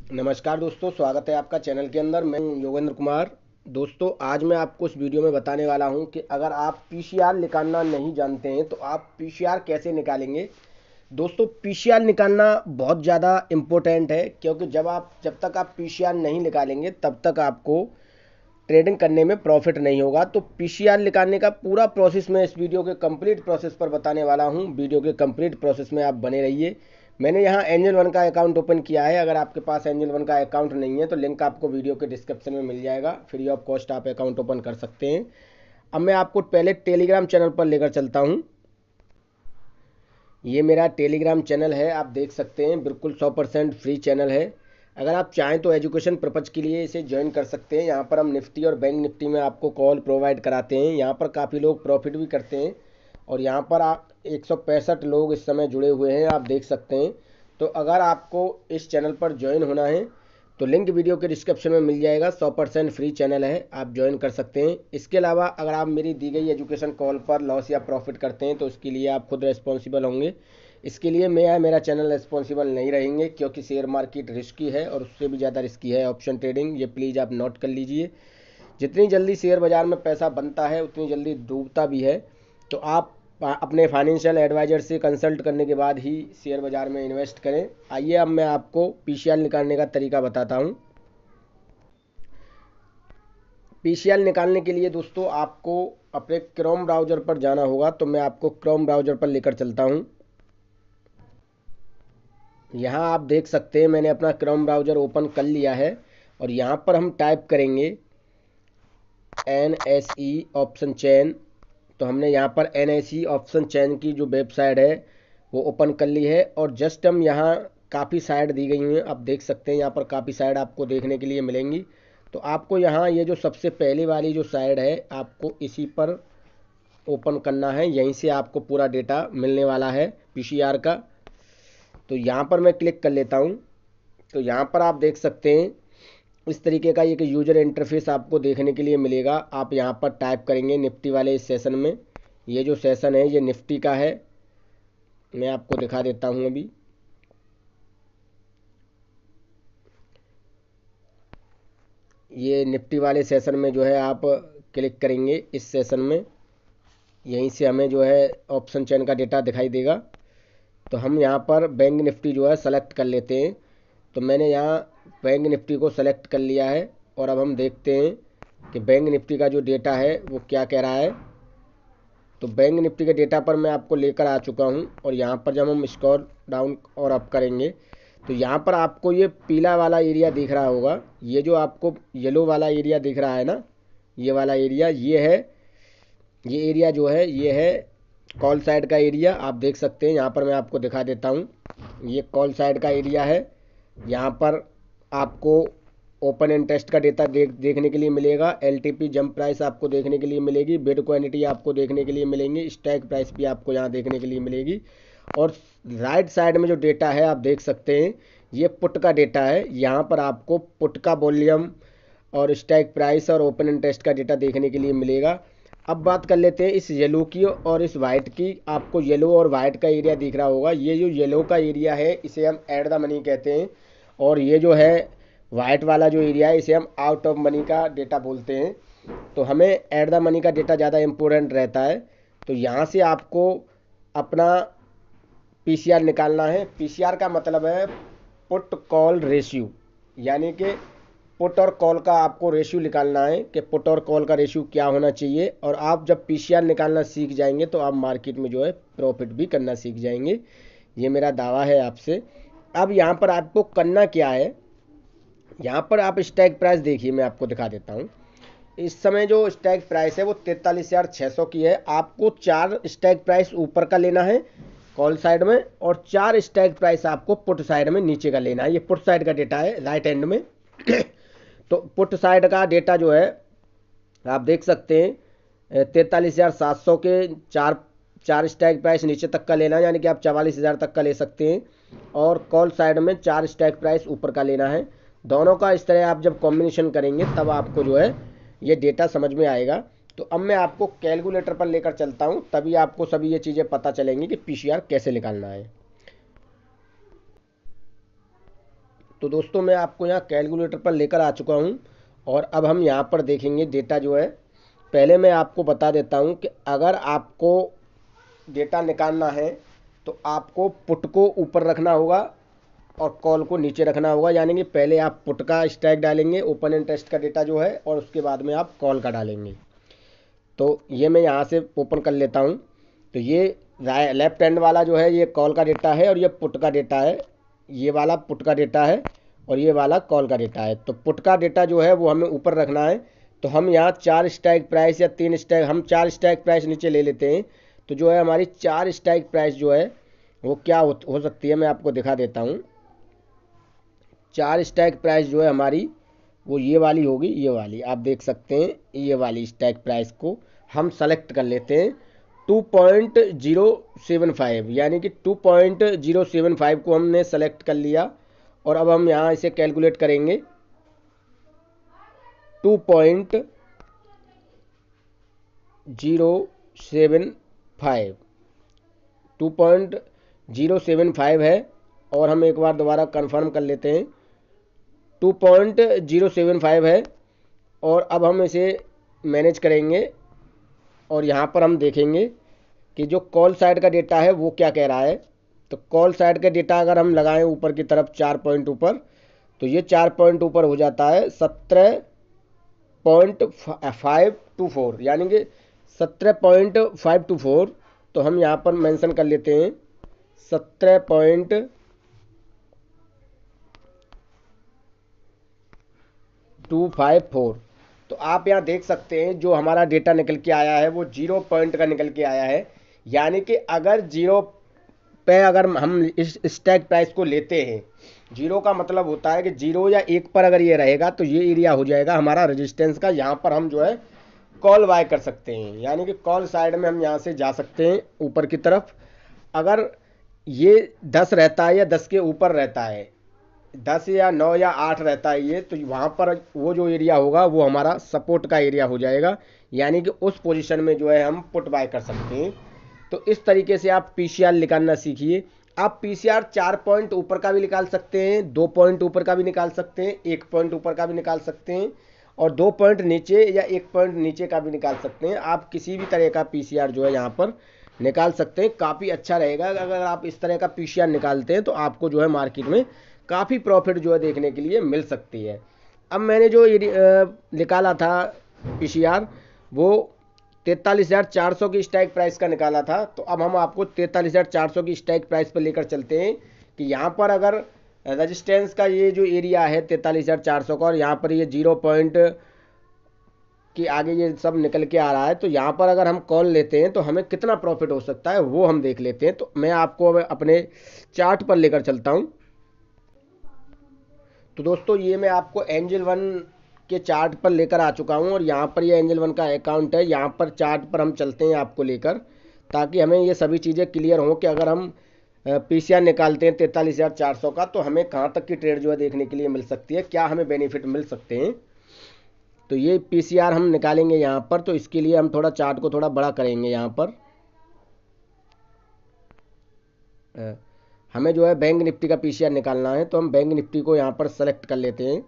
नमस्कार दोस्तों, स्वागत है आपका चैनल के अंदर। मैं हूं योगेंद्र कुमार। दोस्तों, आज मैं आपको इस वीडियो में बताने वाला हूं कि अगर आप पीसीआर निकालना नहीं जानते हैं तो आप पीसीआर कैसे निकालेंगे। दोस्तों, पीसीआर निकालना बहुत ज़्यादा इम्पोर्टेंट है, क्योंकि जब तक आप पीसीआर नहीं निकालेंगे तब तक आपको ट्रेडिंग करने में प्रॉफिट नहीं होगा। तो पीसीआर निकालने का पूरा प्रोसेस मैं इस वीडियो के कंप्लीट प्रोसेस पर बताने वाला हूं। वीडियो के कंप्लीट प्रोसेस में आप बने रहिए। मैंने यहाँ एंजल वन का अकाउंट ओपन किया है। अगर आपके पास एंजल वन का अकाउंट नहीं है तो लिंक आपको वीडियो के डिस्क्रिप्शन में मिल जाएगा। फ्री ऑफ कॉस्ट आप अकाउंट ओपन कर सकते हैं। अब मैं आपको पहले टेलीग्राम चैनल पर लेकर चलता हूँ। ये मेरा टेलीग्राम चैनल है, आप देख सकते हैं, बिल्कुल 100% फ्री चैनल है। अगर आप चाहें तो एजुकेशन पर्पज़ के लिए इसे ज्वाइन कर सकते हैं। यहाँ पर हम निफ्टी और बैंक निफ्टी में आपको कॉल प्रोवाइड कराते हैं। यहाँ पर काफ़ी लोग प्रॉफिट भी करते हैं और यहाँ पर आप 165 लोग इस समय जुड़े हुए हैं, आप देख सकते हैं। तो अगर आपको इस चैनल पर ज्वाइन होना है तो लिंक वीडियो के डिस्क्रिप्शन में मिल जाएगा। 100% फ्री चैनल है, आप ज्वाइन कर सकते हैं। इसके अलावा अगर आप मेरी दी गई एजुकेशन कॉल पर लॉस या प्रॉफिट करते हैं तो उसके लिए आप खुद रिस्पॉन्सिबल होंगे। इसके लिए मैं या मेरा चैनल रिस्पॉन्सिबल नहीं रहेंगे, क्योंकि शेयर मार्केट रिस्की है और उससे भी ज़्यादा रिस्की है ऑप्शन ट्रेडिंग। ये प्लीज़ आप नोट कर लीजिए। जितनी जल्दी शेयर बाज़ार में पैसा बनता है उतनी जल्दी डूबता भी है। तो आप अपने फाइनेंशियल एडवाइज़र से कंसल्ट करने के बाद ही शेयर बाज़ार में इन्वेस्ट करें। आइए अब मैं आपको पीसीआर निकालने का तरीका बताता हूं। पीसीआर निकालने के लिए दोस्तों आपको अपने क्रोम ब्राउज़र पर जाना होगा। तो मैं आपको क्रोम ब्राउज़र पर लेकर चलता हूं। यहाँ आप देख सकते हैं मैंने अपना क्रोम ब्राउज़र ओपन कर लिया है और यहाँ पर हम टाइप करेंगे NSE ऑप्शन चेन। तो हमने यहाँ पर NSE ऑप्शन चेन की जो वेबसाइट है वो ओपन कर ली है और जस्ट हम यहाँ काफ़ी साइट दी गई हैं, आप देख सकते हैं। यहाँ पर काफ़ी साइट आपको देखने के लिए मिलेंगी। तो आपको यहाँ ये जो सबसे पहली वाली जो साइट है आपको इसी पर ओपन करना है। यहीं से आपको पूरा डेटा मिलने वाला है पीसीआर का। तो यहाँ पर मैं क्लिक कर लेता हूँ। तो यहाँ पर आप देख सकते हैं इस तरीके का एक यूजर इंटरफेस आपको देखने के लिए मिलेगा। आप यहाँ पर टाइप करेंगे निफ्टी वाले इस सेशन में। ये जो सेशन है ये निफ्टी का है, मैं आपको दिखा देता हूँ अभी। ये निफ्टी वाले सेशन में जो है आप क्लिक करेंगे इस सेशन में, यहीं से हमें जो है ऑप्शन चेन का डेटा दिखाई देगा। तो हम यहाँ पर बैंक निफ्टी जो है सेलेक्ट कर लेते हैं। तो मैंने यहाँ बैंक निफ्टी को सेलेक्ट कर लिया है और अब हम देखते हैं कि बैंक निफ्टी का जो डेटा है वो क्या कह रहा है। तो बैंक निफ्टी के डेटा पर मैं आपको लेकर आ चुका हूँ और यहाँ पर जब हम स्क्रॉल डाउन और अप करेंगे तो यहाँ पर आपको ये पीला वाला एरिया दिख रहा होगा। ये जो आपको येलो वाला एरिया दिख रहा है ना, ये वाला एरिया ये है। ये एरिया जो है ये है कॉल साइड का एरिया, आप देख सकते हैं। यहाँ पर मैं आपको दिखा देता हूँ, ये कॉल साइड का एरिया है। यहाँ पर आपको ओपन इंटरेस्ट का डेटा देखने के लिए मिलेगा। एलटीपी जंप प्राइस आपको देखने के लिए मिलेगी। बिड क्वांटिटी आपको देखने के लिए मिलेंगी। स्टैक प्राइस भी आपको यहाँ देखने के लिए मिलेगी। और राइट साइड में जो डेटा है आप देख सकते हैं, ये पुट का डेटा है। यहाँ पर आपको पुट का वॉल्यूम और स्टैक प्राइस और ओपन इंटरेस्ट का डेटा देखने के लिए मिलेगा। अब बात कर लेते हैं इस येलो की और इस वाइट की। आपको येलो और वाइट का एरिया दिख रहा होगा। ये जो येलो का एरिया है इसे हम एट द मनी कहते हैं और ये जो है वाइट वाला जो एरिया है इसे हम आउट ऑफ मनी का डेटा बोलते हैं। तो हमें एट द मनी का डेटा ज़्यादा इम्पोर्टेंट रहता है। तो यहाँ से आपको अपना पीसीआर निकालना है। पीसीआर का मतलब है पुट कॉल रेशियो, यानी कि पुट और कॉल का आपको रेशियो निकालना है कि पुट और कॉल का रेशियो क्या होना चाहिए। और आप जब पीसीआर निकालना सीख जाएंगे तो आप मार्केट में जो है प्रॉफिट भी करना सीख जाएंगे। ये मेरा दावा है आपसे। अब यहाँ पर आपको करना क्या है, यहाँ पर आप स्टैक प्राइस देखिए, मैं आपको दिखा देता हूँ। इस समय जो स्टैक प्राइस है वो 43,600 की है। आपको 4 स्टैक प्राइस ऊपर का लेना है कॉल साइड में और 4 स्टैक प्राइस आपको पुट साइड में नीचे का लेना है। ये पुट साइड का डेटा है राइट एंड में। तो पुट साइड का डेटा जो है आप देख सकते हैं 43,700 के चार स्टैक प्राइस नीचे तक का लेना है, यानी कि आप 44,000 तक का ले सकते हैं। और कॉल साइड में 4 स्टैक प्राइस ऊपर का लेना है। दोनों का इस तरह आप जब कॉम्बिनेशन करेंगे तब आपको जो है ये डेटा समझ में आएगा। तो अब मैं आपको कैलकुलेटर पर लेकर चलता हूँ, तभी आपको सभी ये चीज़ें पता चलेंगी कि पीसीआर कैसे निकालना है। तो दोस्तों मैं आपको यहाँ कैलकुलेटर पर लेकर आ चुका हूँ और अब हम यहाँ पर देखेंगे डेटा जो है। पहले मैं आपको बता देता हूँ कि अगर आपको डेटा निकालना है तो आपको पुट को ऊपर रखना होगा और कॉल को नीचे रखना होगा, यानी कि पहले आप पुट का स्ट्राइक डालेंगे ओपन इंटरेस्ट का डेटा जो है और उसके बाद में आप कॉल का डालेंगे। तो ये मैं यहाँ से ओपन कर लेता हूँ। तो ये लेफ्ट हैंड वाला जो है ये कॉल का डेटा है और ये पुट का डेटा है। ये वाला पुट का डेटा है और ये वाला कॉल का डेटा है। तो पुट का डेटा जो है वो हमें ऊपर रखना है। तो हम यहाँ 4 स्ट्राइक प्राइस या 3 स्ट्राइक, हम 4 स्ट्राइक प्राइस नीचे ले लेते हैं। तो जो है हमारी 4 स्ट्राइक प्राइस जो है वो क्या हो सकती है, मैं आपको दिखा देता हूँ। 4 स्ट्राइक प्राइस जो है हमारी वो ये वाली होगी, ये वाली आप देख सकते हैं। ये वाली स्ट्राइक प्राइस को हम सेलेक्ट कर लेते हैं 2.075, यानी कि 2.075 को हमने सेलेक्ट कर लिया। और अब हम यहाँ इसे कैलकुलेट करेंगे 2.075 है। और हम एक बार दोबारा कंफर्म कर लेते हैं 2.075 है। और अब हम इसे मैनेज करेंगे और यहाँ पर हम देखेंगे कि जो कॉल साइड का डेटा है वो क्या कह रहा है। तो कॉल साइड का डेटा अगर हम लगाएं ऊपर की तरफ 4 पॉइंट ऊपर, तो ये 4 पॉइंट ऊपर हो जाता है 17.524, यानी कि 17.524। तो हम यहाँ पर मेंशन कर लेते हैं 17.254। तो आप यहाँ देख सकते हैं जो हमारा डेटा निकल के आया है वो 0 पॉइंट का निकल के आया है। यानी कि अगर 0 पे अगर हम इस स्ट्राइक प्राइस को लेते हैं, 0 का मतलब होता है कि 0 या 1 पर अगर ये रहेगा तो ये एरिया हो जाएगा हमारा रेजिस्टेंस का। यहाँ पर हम जो है कॉल बाय कर सकते हैं, यानी कि कॉल साइड में हम यहाँ से जा सकते हैं ऊपर की तरफ। अगर ये 10 रहता है या 10 के ऊपर रहता है, 10 या 9 या 8 रहता है ये, तो वहाँ पर वो जो एरिया होगा वो हमारा सपोर्ट का एरिया हो जाएगा, यानी कि उस पोजीशन में जो है हम पुट बाय कर सकते हैं। तो इस तरीके से आप पीसीआर निकालना सीखिए। आप पीसीआर 4 पॉइंट ऊपर का भी निकाल सकते हैं, 2 पॉइंट ऊपर का भी निकाल सकते हैं, 1 पॉइंट ऊपर का भी निकाल सकते हैं और 2 पॉइंट नीचे या 1 पॉइंट नीचे का भी निकाल सकते हैं। आप किसी भी तरह का पीसीआर जो है यहाँ पर निकाल सकते हैं। काफ़ी अच्छा रहेगा अगर आप इस तरह का पीसीआर निकालते हैं, तो आपको जो है मार्केट में काफ़ी प्रॉफिट जो है देखने के लिए मिल सकती है। अब मैंने जो निकाला था पीसीआर वो 43,400 की स्ट्राइक प्राइस का निकाला था। तो अब हम आपको 43,400 की स्ट्राइक प्राइस पर लेकर चलते हैं कि यहाँ पर अगर रेजिस्टेंस का ये जो एरिया है 43,400 का और यहाँ पर ये 0 पॉइंट कि आगे ये सब निकल के आ रहा है, तो यहाँ पर अगर हम कॉल लेते हैं तो हमें कितना प्रॉफिट हो सकता है वो हम देख लेते हैं। तो मैं आपको अपने चार्ट पर लेकर चलता हूँ। तो दोस्तों ये मैं आपको एंजल वन के चार्ट पर लेकर आ चुका हूँ और यहाँ पर ये एंजल वन का अकाउंट है। यहाँ पर चार्ट पर हम चलते हैं आपको लेकर, ताकि हमें ये सभी चीज़ें क्लियर हों कि अगर हम पीसीआर निकालते हैं 43,400 का तो हमें कहाँ तक की ट्रेड जो है देखने के लिए मिल सकती है, क्या हमें बेनिफिट मिल सकते हैं। तो ये पीसीआर हम निकालेंगे यहाँ पर। तो इसके लिए हम थोड़ा चार्ट को थोड़ा बड़ा करेंगे। यहाँ पर हमें जो है बैंक निफ्टी का पीसीआर निकालना है, तो हम बैंक निफ्टी को यहाँ पर सेलेक्ट कर लेते हैं।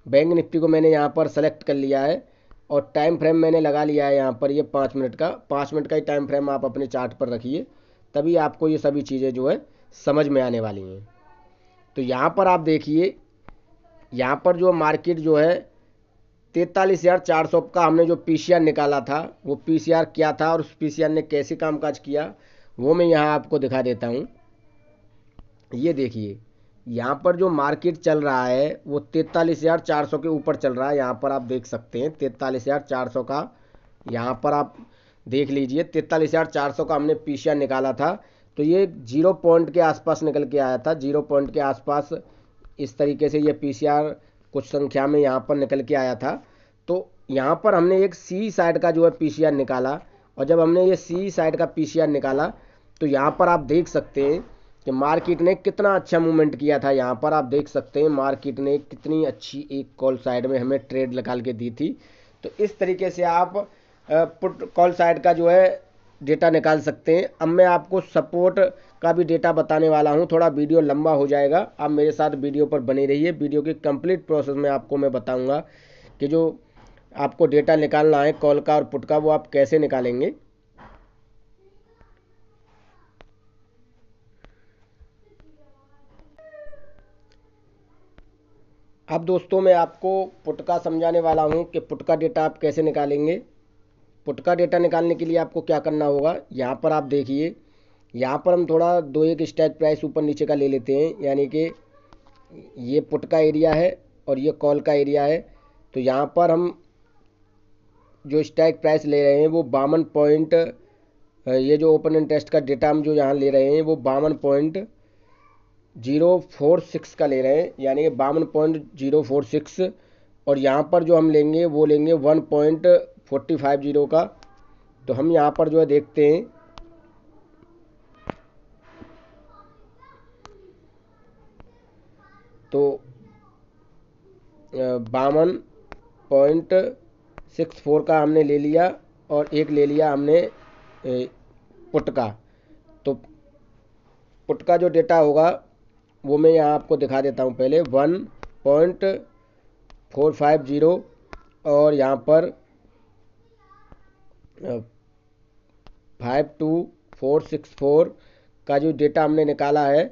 बैंक निफ्टी को मैंने यहाँ पर सेलेक्ट कर लिया है और टाइम फ्रेम मैंने लगा लिया है यहाँ पर ये 5 मिनट का। 5 मिनट का ही टाइम फ्रेम आप अपने चार्ट पर रखिए, तभी आपको ये सभी चीज़ें जो है समझ में आने वाली हैं। तो यहाँ पर आप देखिए, यहाँ पर जो मार्केट जो है 43,400 का हमने जो पीसीआर निकाला था वो पीसीआर क्या था और उस पीसीआर ने कैसे कामकाज किया वो मैं यहाँ आपको दिखा देता हूँ। ये देखिए यहाँ पर जो मार्केट चल रहा है वो 43,400 के ऊपर चल रहा है। यहाँ पर आप देख सकते हैं 43,400 का, यहाँ पर आप देख लीजिए 43,400 का हमने पीसीआर निकाला था। तो ये 0 पॉइंट के आसपास निकल के आया था, 0 पॉइंट के आसपास इस तरीके से ये पीसीआर कुछ संख्या में यहाँ पर निकल के आया था। तो यहाँ पर हमने एक सी साइड का जो है पीसीआर निकाला और जब हमने ये सी साइड का पीसीआर निकाला तो यहाँ पर आप देख सकते हैं कि मार्केट ने कितना अच्छा मूवमेंट किया था। यहाँ पर आप देख सकते हैं मार्केट ने कितनी अच्छी एक कॉल साइड में हमें ट्रेड निकाल के दी थी। तो इस तरीके से आप पुट कॉल साइड का जो है डेटा निकाल सकते हैं। अब मैं आपको सपोर्ट का भी डेटा बताने वाला हूं, थोड़ा वीडियो लंबा हो जाएगा, आप मेरे साथ वीडियो पर बने रहिए। वीडियो की कंप्लीट प्रोसेस में आपको मैं बताऊंगा कि जो आपको डेटा निकालना है कॉल का और पुट का, वो आप कैसे निकालेंगे। अब दोस्तों मैं आपको पुट का समझाने वाला हूं कि पुट का डेटा आप कैसे निकालेंगे। पुट का डेटा निकालने के लिए आपको क्या करना होगा, यहाँ पर आप देखिए, यहाँ पर हम थोड़ा दो एक स्ट्राइक प्राइस ऊपर नीचे का ले लेते हैं, यानी कि ये पुट का एरिया है और ये कॉल का एरिया है। तो यहाँ पर हम जो स्ट्राइक प्राइस ले रहे हैं वो 52 पॉइंट, ये जो ओपन इंटरेस्ट का डेटा हम जो यहाँ ले रहे हैं वो 52.046 का ले रहे हैं, यानी कि 52.046। और यहाँ पर जो हम लेंगे वो लेंगे 1.450 का। तो हम यहाँ पर जो है देखते हैं, तो 52.64 का हमने ले लिया और एक ले लिया हमने पुट का। तो पुट का जो डेटा होगा वो मैं यहाँ आपको दिखा देता हूँ। पहले 1.450 और यहाँ पर 52464 का जो डेटा हमने निकाला है,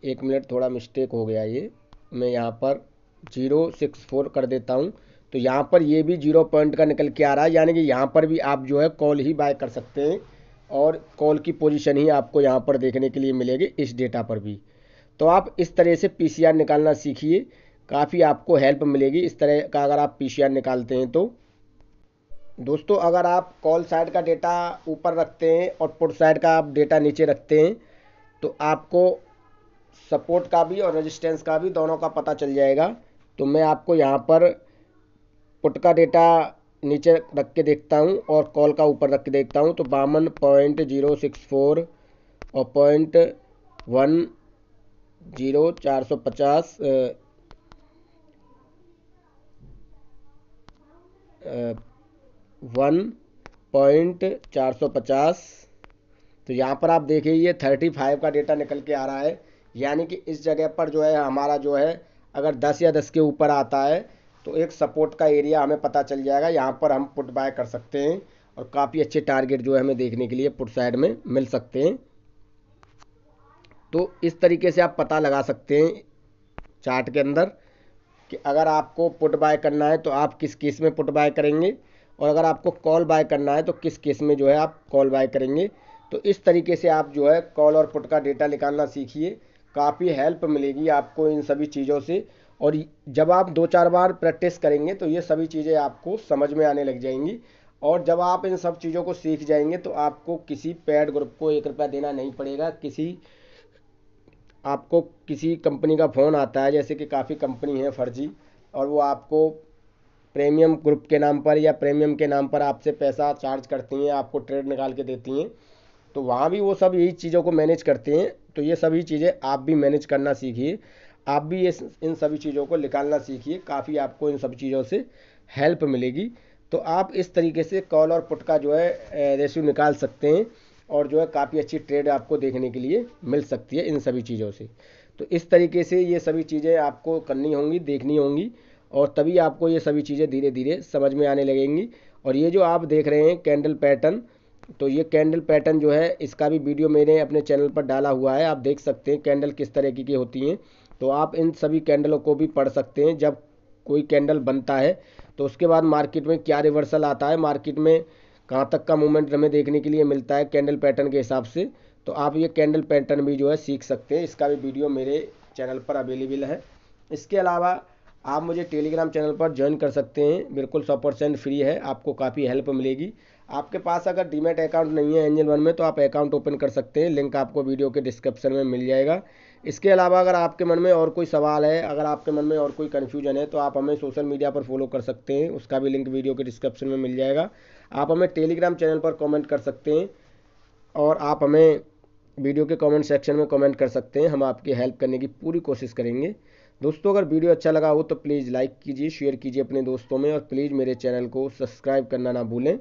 एक मिनट, थोड़ा मिस्टेक हो गया, ये मैं यहाँ पर 064 कर देता हूँ। तो यहाँ पर ये भी 0 पॉइंट का निकल के आ रहा है, यानी कि यहाँ पर भी आप जो है कॉल ही बाय कर सकते हैं और कॉल की पोजीशन ही आपको यहाँ पर देखने के लिए मिलेगी इस डेटा पर भी। तो आप इस तरह से पीसीआर निकालना सीखिए, काफ़ी आपको हेल्प मिलेगी इस तरह का अगर आप पीसीआर निकालते हैं तो। दोस्तों अगर आप कॉल साइड का डेटा ऊपर रखते हैं और पुट साइड का आप डेटा नीचे रखते हैं तो आपको सपोर्ट का भी और रेजिस्टेंस का भी दोनों का पता चल जाएगा। तो मैं आपको यहाँ पर पुट का डेटा नीचे रख के देखता हूँ और कॉल का ऊपर रख के देखता हूँ। तो 52.064 और 0.10 450 1.450। तो यहाँ पर आप देखिए ये 35 का डेटा निकल के आ रहा है, यानी कि इस जगह पर जो है हमारा जो है अगर 10 या 10 के ऊपर आता है तो एक सपोर्ट का एरिया हमें पता चल जाएगा, यहाँ पर हम पुट बाय कर सकते हैं और काफ़ी अच्छे टारगेट जो है हमें देखने के लिए पुट साइड में मिल सकते हैं। तो इस तरीके से आप पता लगा सकते हैं चार्ट के अंदर कि अगर आपको पुट बाय करना है तो आप किस केस में पुट बाय करेंगे और अगर आपको कॉल बाय करना है तो किस केस में जो है आप कॉल बाय करेंगे। तो इस तरीके से आप जो है कॉल और पुट का डेटा निकालना सीखिए, काफ़ी हेल्प मिलेगी आपको इन सभी चीज़ों से। और जब आप 2-4 बार प्रैक्टिस करेंगे तो ये सभी चीज़ें आपको समझ में आने लग जाएंगी और जब आप इन सब चीज़ों को सीख जाएंगे तो आपको किसी पेड ग्रुप को 1 रुपया देना नहीं पड़ेगा। आपको किसी कंपनी का फ़ोन आता है, जैसे कि काफ़ी कंपनी है फर्जी, और वो आपको प्रीमियम ग्रुप के नाम पर या प्रीमियम के नाम पर आपसे पैसा चार्ज करती हैं, आपको ट्रेड निकाल के देती हैं। तो वहाँ भी वो सब यही चीज़ों को मैनेज करते हैं। तो ये सभी चीज़ें आप भी मैनेज करना सीखिए, आप भी इन सभी चीज़ों को निकालना सीखिए, काफ़ी आपको इन सब चीज़ों से हेल्प मिलेगी। तो आप इस तरीके से कॉल और पुट का जो है रेशियो निकाल सकते हैं और जो है काफ़ी अच्छी ट्रेड आपको देखने के लिए मिल सकती है इन सभी चीज़ों से। तो इस तरीके से ये सभी चीज़ें आपको करनी होंगी, देखनी होंगी, और तभी आपको ये सभी चीज़ें धीरे धीरे समझ में आने लगेंगी। और ये जो आप देख रहे हैं कैंडल पैटर्न, तो ये कैंडल पैटर्न जो है इसका भी वीडियो मैंने अपने चैनल पर डाला हुआ है, आप देख सकते हैं कैंडल किस तरह की होती हैं। तो आप इन सभी कैंडलों को भी पढ़ सकते हैं। जब कोई कैंडल बनता है तो उसके बाद मार्केट में क्या रिवर्सल आता है, मार्केट में कहाँ तक का मूवमेंट हमें देखने के लिए मिलता है कैंडल पैटर्न के हिसाब से। तो आप ये कैंडल पैटर्न भी जो है सीख सकते हैं, इसका भी वीडियो मेरे चैनल पर अवेलेबल है। इसके अलावा आप मुझे टेलीग्राम चैनल पर ज्वाइन कर सकते हैं, बिल्कुल 100% फ्री है, आपको काफ़ी हेल्प मिलेगी। आपके पास अगर डीमैट अकाउंट नहीं है एंजल वन में तो आप अकाउंट ओपन कर सकते हैं, लिंक आपको वीडियो के डिस्क्रिप्शन में मिल जाएगा। इसके अलावा अगर आपके मन में और कोई सवाल है, अगर आपके मन में और कोई कन्फ्यूजन है तो आप हमें सोशल मीडिया पर फॉलो कर सकते हैं, उसका भी लिंक वीडियो के डिस्क्रिप्शन में मिल जाएगा। आप हमें टेलीग्राम चैनल पर कमेंट कर सकते हैं और आप हमें वीडियो के कमेंट सेक्शन में कमेंट कर सकते हैं, हम आपकी हेल्प करने की पूरी कोशिश करेंगे। दोस्तों अगर वीडियो अच्छा लगा हो तो प्लीज़ लाइक कीजिए, शेयर कीजिए अपने दोस्तों में, और प्लीज़ मेरे चैनल को सब्सक्राइब करना ना भूलें।